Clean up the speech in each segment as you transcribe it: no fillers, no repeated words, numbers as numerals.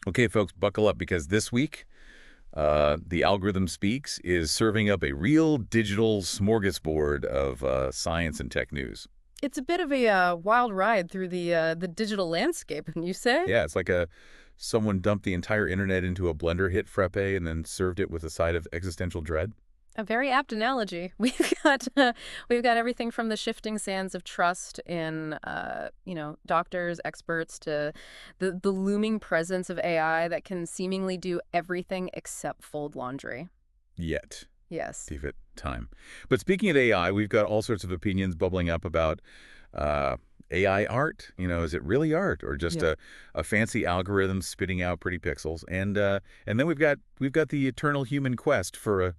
Okay, folks, buckle up because this week, The Algorithm Speaks is serving up a real digital smorgasbord of science and tech news. It's a bit of a wild ride through the digital landscape, wouldn't you say? Yeah, it's like someone dumped the entire internet into a blender, hit frappe, and then served it with a side of existential dread. A very apt analogy. We've got everything from the shifting sands of trust in doctors, experts, to the looming presence of AI that can seemingly do everything except fold laundry. Yet. Yes. Give it time. But speaking of AI, we've got all sorts of opinions bubbling up about uh, AI art. Is it really art or just Yep. a fancy algorithm spitting out pretty pixels? And then we've got the eternal human quest for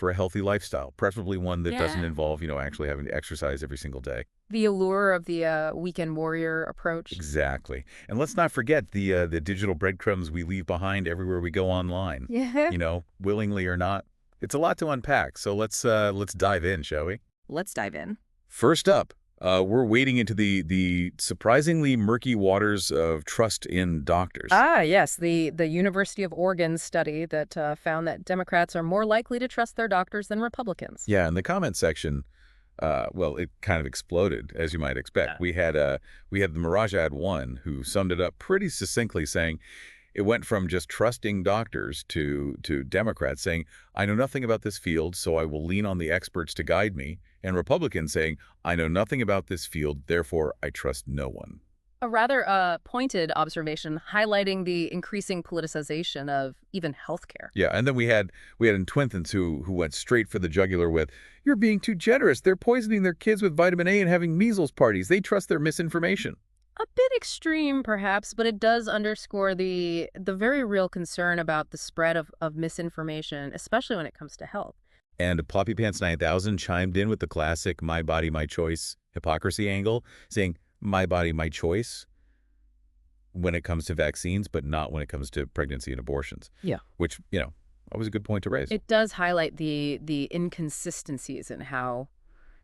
a healthy lifestyle, preferably one that doesn't Yeah. involve actually having to exercise every single day. The allure of the weekend warrior approach. Exactly. And let's not forget the digital breadcrumbs we leave behind everywhere we go online. Yeah. Willingly or not. It's a lot to unpack, so let's dive in, shall we? Let's dive in. First up, we're wading into the surprisingly murky waters of trust in doctors. Ah, yes, the University of Oregon study that found that Democrats are more likely to trust their doctors than Republicans. Yeah, in the comment section, well, it kind of exploded, as you might expect. Yeah. We had the Mirage Ad 1 who summed it up pretty succinctly, saying it went from just trusting doctors to Democrats saying, I know nothing about this field, so I will lean on the experts to guide me, and Republicans saying, I know nothing about this field, therefore I trust no one. A rather pointed observation highlighting the increasing politicization of even healthcare. Yeah, and then we had in Twinthans who went straight for the jugular with, you're being too generous. They're poisoning their kids with vitamin A and having measles parties. They trust their misinformation. A bit extreme, perhaps, but it does underscore the very real concern about the spread of misinformation, especially when it comes to health. And Ploppy Pants 9000 chimed in with the classic my body, my choice hypocrisy angle, saying my body, my choice when it comes to vaccines, but not when it comes to pregnancy and abortions, Yeah. which, always a good point to raise. It does highlight the inconsistencies in how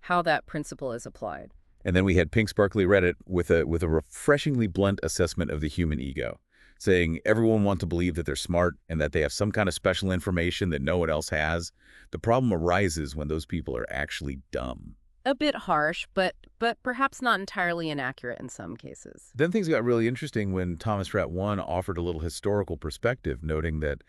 that principle is applied. And then we had Pink Sparkly Reddit with a refreshingly blunt assessment of the human ego, saying everyone wants to believe that they're smart and that they have some kind of special information that no one else has. The problem arises when those people are actually dumb. A bit harsh, but perhaps not entirely inaccurate in some cases. Then things got really interesting when Thomas Rat 1 offered a little historical perspective, noting that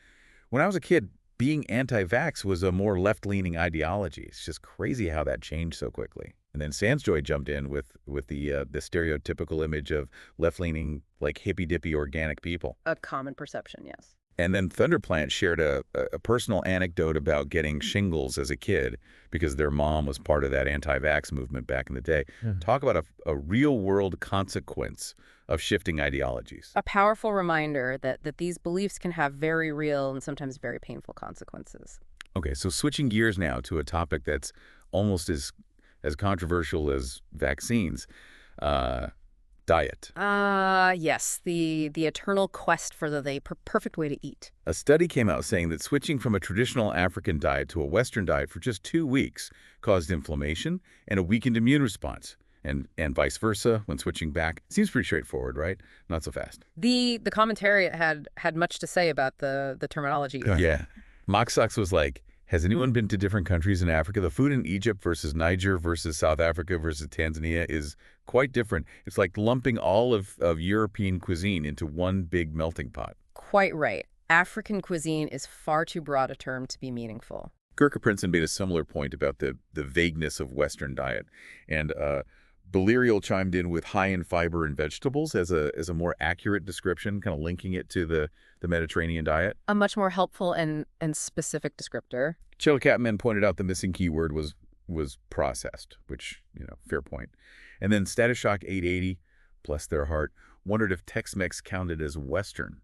when I was a kid, being anti-vax was a more left-leaning ideology. It's just crazy how that changed so quickly. And then Sansjoy jumped in with the stereotypical image of left-leaning, like hippy-dippy organic people. A common perception, yes. And then Thunderplant shared a personal anecdote about getting shingles as a kid because their mom was part of that anti-vax movement back in the day. Yeah. Talk about a real-world consequence of shifting ideologies. A powerful reminder that these beliefs can have very real and sometimes very painful consequences. Okay, so switching gears now to a topic that's almost as controversial as vaccines, diet. Yes, the eternal quest for the perfect way to eat. A study came out saying that switching from a traditional African diet to a Western diet for just 2 weeks caused inflammation and a weakened immune response, and vice versa when switching back. Seems pretty straightforward, right? Not so fast. The commentary had much to say about the terminology. Yeah. Moxox was like, has anyone been to different countries in Africa? The food in Egypt versus Niger versus South Africa versus Tanzania is quite different. It's like lumping all of European cuisine into one big melting pot. Quite right. African cuisine is far too broad a term to be meaningful. Gurkha Princeton made a similar point about the vagueness of Western diet. And Belerial chimed in with high in fiber and vegetables as a more accurate description, kind of linking it to the Mediterranean diet. A much more helpful and specific descriptor. Chill Catman pointed out the missing keyword was processed, which, fair point. And then Status Shock 880, bless their heart, wondered if Tex-Mex counted as Western,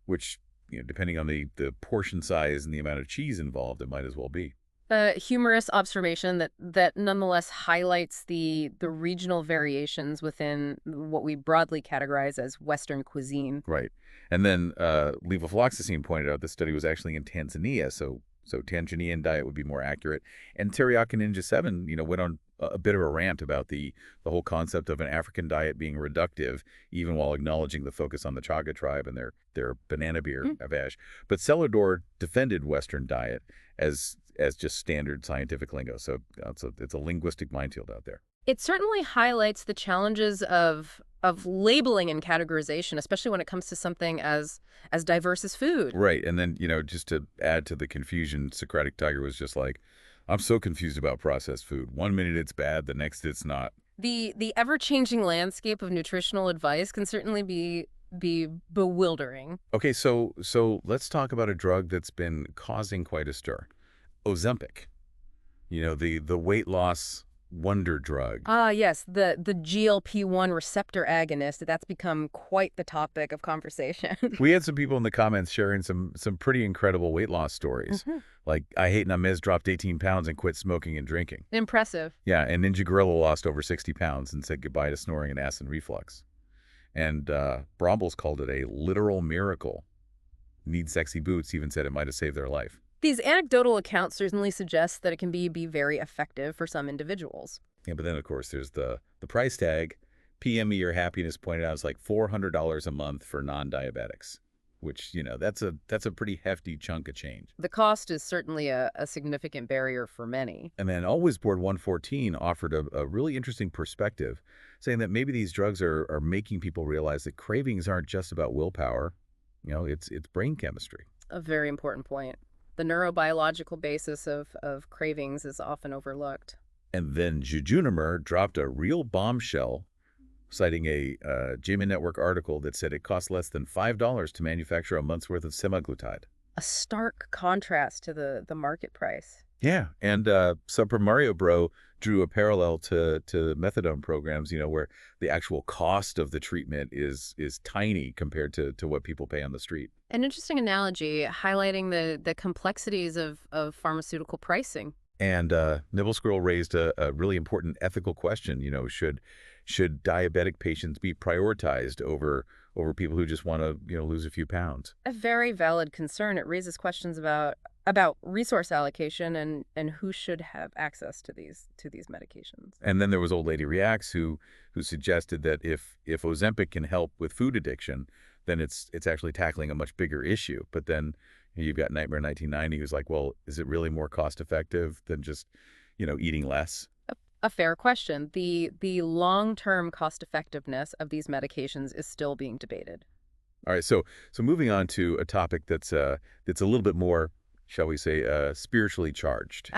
which, depending on the portion size and the amount of cheese involved, it might as well be. A humorous observation that nonetheless highlights the regional variations within what we broadly categorize as Western cuisine. Right. And then levofloxacin pointed out the study was actually in Tanzania, so Tanzanian diet would be more accurate. And Teriyaki Ninja 7, went on a bit of a rant about the whole concept of an African diet being reductive, even while acknowledging the focus on the Chaga tribe and their banana beer avash. But Celador defended Western diet as just standard scientific lingo. So it's a linguistic minefield out there. It certainly highlights the challenges of labeling and categorization, especially when it comes to something as diverse as food. Right. And then, just to add to the confusion, Socratic Tiger was just like, I'm so confused about processed food. One minute it's bad, the next it's not. The ever-changing landscape of nutritional advice can certainly be bewildering. Okay, so let's talk about a drug that's been causing quite a stir. Ozempic. The weight loss wonder drug. Ah, yes, the GLP-1 receptor agonist. That's become quite the topic of conversation. We had some people in the comments sharing some pretty incredible weight loss stories. Like, I Hate Namez dropped 18 pounds and quit smoking and drinking. Impressive. Yeah, and Ninja Gorilla lost over 60 pounds and said goodbye to snoring and acid reflux. And Brombles called it a literal miracle. Need Sexy Boots even said it might have saved their life. These anecdotal accounts certainly suggest that it can be very effective for some individuals. Yeah, but then, of course, there's the price tag. PME or Happiness pointed out it's like $400 a month for non-diabetics, which, that's a pretty hefty chunk of change. The cost is certainly a significant barrier for many. And then Always Board 114 offered a really interesting perspective, saying that maybe these drugs are making people realize that cravings aren't just about willpower. It's brain chemistry. A very important point. The neurobiological basis of cravings is often overlooked. And then Jujunimer dropped a real bombshell, citing a JMA Network article that said it costs less than $5 to manufacture a month's worth of semaglutide. A stark contrast to the market price. Yeah, and Super Mario Bro drew a parallel to methadone programs, where the actual cost of the treatment is tiny compared to what people pay on the street. An interesting analogy highlighting the complexities of pharmaceutical pricing. And Nibble Squirrel raised a really important ethical question. Should diabetic patients be prioritized over people who just want to lose a few pounds? A very valid concern. It raises questions about resource allocation and who should have access to these medications. And then there was Old Lady Reacts who suggested that if Ozempic can help with food addiction, then it's actually tackling a much bigger issue. But then you've got Nightmare 1990 who's like, well, is it really more cost effective than just eating less? A fair question. The long-term cost effectiveness of these medications is still being debated. All right, so moving on to a topic that's a little bit more, shall we say, spiritually charged.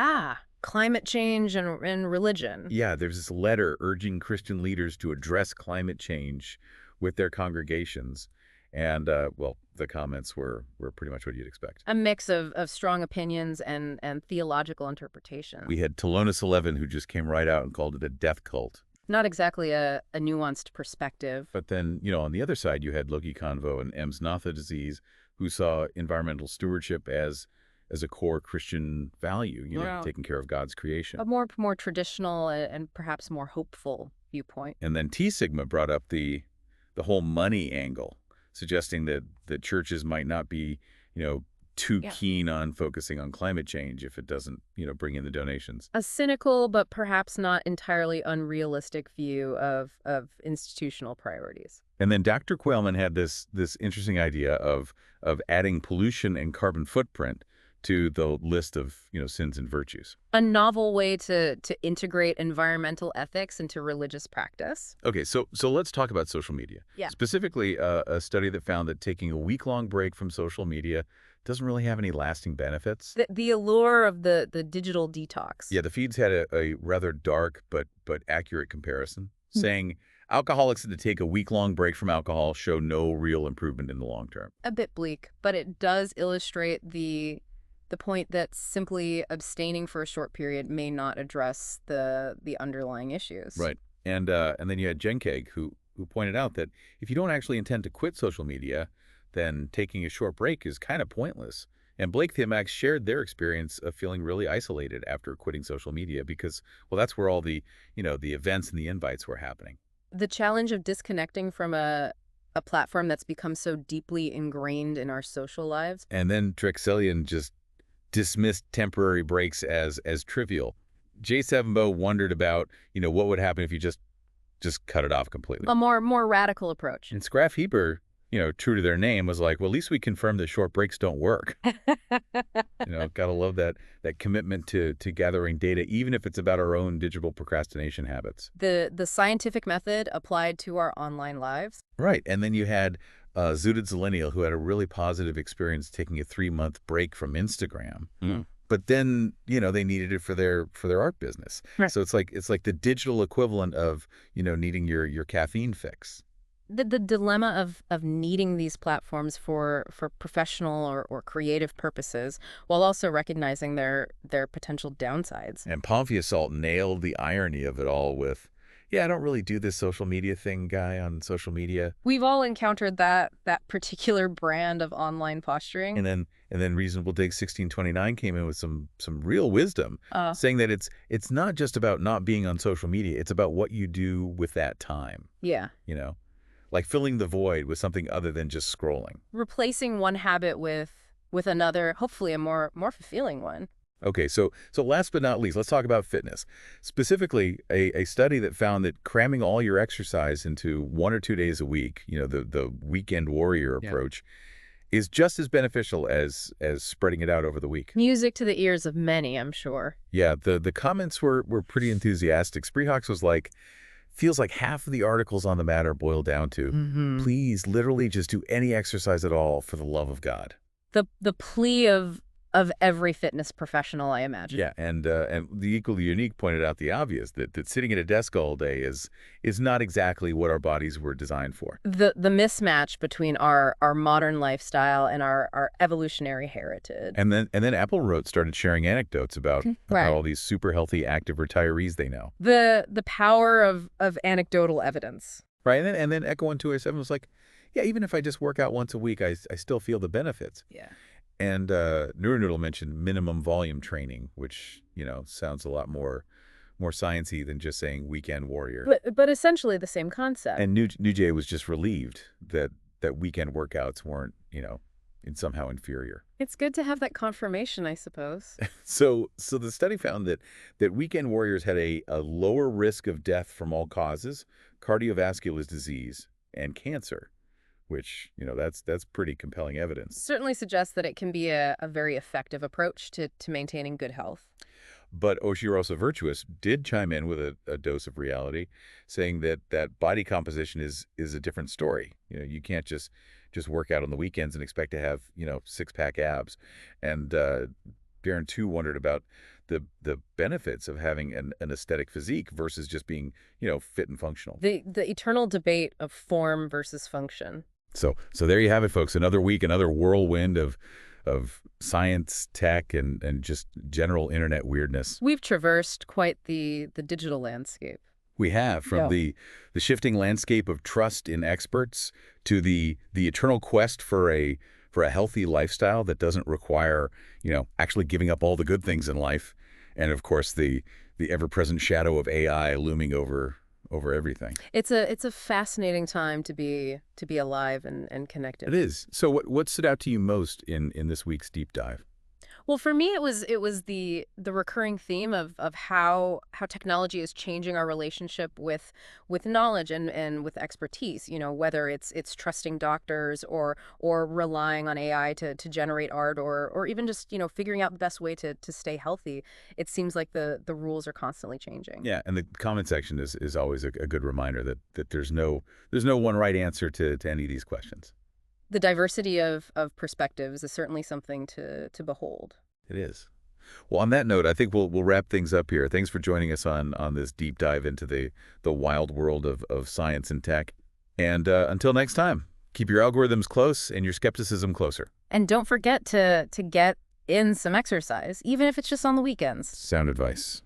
Climate change and religion. Yeah, there's this letter urging Christian leaders to address climate change with their congregations. And, the comments were pretty much what you'd expect. A mix of strong opinions and theological interpretation. We had Talonis 11 who just came right out and called it a death cult. Not exactly a nuanced perspective. But then, on the other side, you had Loki Convo and Ems Natha disease, who saw environmental stewardship as a core Christian value, taking care of God's creation. A more traditional and perhaps more hopeful viewpoint. And then T Sigma brought up the whole money angle, suggesting that churches might not be, too keen on focusing on climate change if it doesn't, bring in the donations. A cynical but perhaps not entirely unrealistic view of institutional priorities. And then Dr. Quailman had this interesting idea of adding pollution and carbon footprint to the list of, sins and virtues. A novel way to integrate environmental ethics into religious practice. Okay, so let's talk about social media. Yeah. Specifically, a study that found that taking a week-long break from social media doesn't really have any lasting benefits. The allure of the digital detox. Yeah, the feeds had a rather dark but accurate comparison, saying alcoholics that take a week-long break from alcohol show no real improvement in the long term. A bit bleak, but it does illustrate the point that simply abstaining for a short period may not address the underlying issues. Right. And then you had Jen Keg, who pointed out that if you don't actually intend to quit social media, then taking a short break is kind of pointless. And Blake Thimax shared their experience of feeling really isolated after quitting social media because, well, that's where all the events and the invites were happening. The challenge of disconnecting from a platform that's become so deeply ingrained in our social lives. And then Drexelian just dismissed temporary breaks as trivial. J. Sevenbo wondered about, what would happen if you just cut it off completely. A more radical approach. And Scraf Heber, true to their name, was like, well, at least we confirmed that short breaks don't work. Gotta love that commitment to gathering data, even if it's about our own digital procrastination habits. The scientific method applied to our online lives. Right. And then you had Zooted Zillennial, who had a really positive experience taking a 3-month break from Instagram. Mm. But then, they needed it for their art business. Right. So it's like the digital equivalent of, needing your caffeine fix. The dilemma of needing these platforms for professional or creative purposes, while also recognizing their potential downsides. And Pomfrey Assault nailed the irony of it all with, yeah, I don't really do this social media thing, guy, on social media. We've all encountered that particular brand of online posturing. And then Reasonable Dig 1629 came in with some real wisdom, saying that it's not just about not being on social media, it's about what you do with that time. Yeah. Like filling the void with something other than just scrolling. Replacing one habit with another, hopefully a more fulfilling one. Okay, so last but not least, let's talk about fitness. Specifically, a study that found that cramming all your exercise into 1 or 2 days a week, the weekend warrior approach, is just as beneficial as spreading it out over the week. Music to the ears of many, I'm sure. Yeah, the comments were pretty enthusiastic. Spreehawks was like, feels like half of the articles on the matter boil down to, please literally just do any exercise at all for the love of God. The plea of every fitness professional, I imagine. Yeah, and the Equally Unique pointed out the obvious, that sitting at a desk all day is not exactly what our bodies were designed for. The mismatch between our modern lifestyle and our evolutionary heritage. And then Apple Road started sharing anecdotes about all these super healthy active retirees they know. The power of anecdotal evidence. Right, and then Echo 1287 was like, yeah, even if I just work out once a week, I still feel the benefits. Yeah. And Neuronoodle mentioned minimum volume training, which, sounds a lot more science-y than just saying weekend warrior. But essentially the same concept. And New was just relieved that weekend workouts weren't, somehow inferior. It's good to have that confirmation, I suppose. So the study found that weekend warriors had a lower risk of death from all causes, cardiovascular disease, and cancer. Which, that's pretty compelling evidence. Certainly suggests that it can be a very effective approach to maintaining good health. But Oshirosa Virtuous did chime in with a dose of reality, saying that body composition is a different story. You can't just work out on the weekends and expect to have, 6-pack abs. And Darren, too, wondered about the benefits of having an aesthetic physique versus just being, fit and functional. The eternal debate of form versus function. So there you have it, folks. Another week, another whirlwind of science, tech, and just general internet weirdness. We've traversed quite the digital landscape. We have, from the shifting landscape of trust in experts to the eternal quest for a healthy lifestyle that doesn't require, actually giving up all the good things in life, and of course the ever-present shadow of AI looming over everything. It's a fascinating time to be alive and connected. It is. So what stood out to you most in this week's deep dive? Well, for me, it was the recurring theme of how technology is changing our relationship with knowledge and with expertise. Whether it's trusting doctors or relying on AI to generate art or even just figuring out the best way to stay healthy. It seems like the rules are constantly changing. Yeah, and the comment section is always a good reminder that there's no one right answer to any of these questions. The diversity of perspectives is certainly something to behold. It is. Well, on that note, I think we'll wrap things up here. Thanks for joining us on this deep dive into the wild world of science and tech. And until next time, keep your algorithms close and your skepticism closer. And don't forget to get in some exercise, even if it's just on the weekends. Sound advice.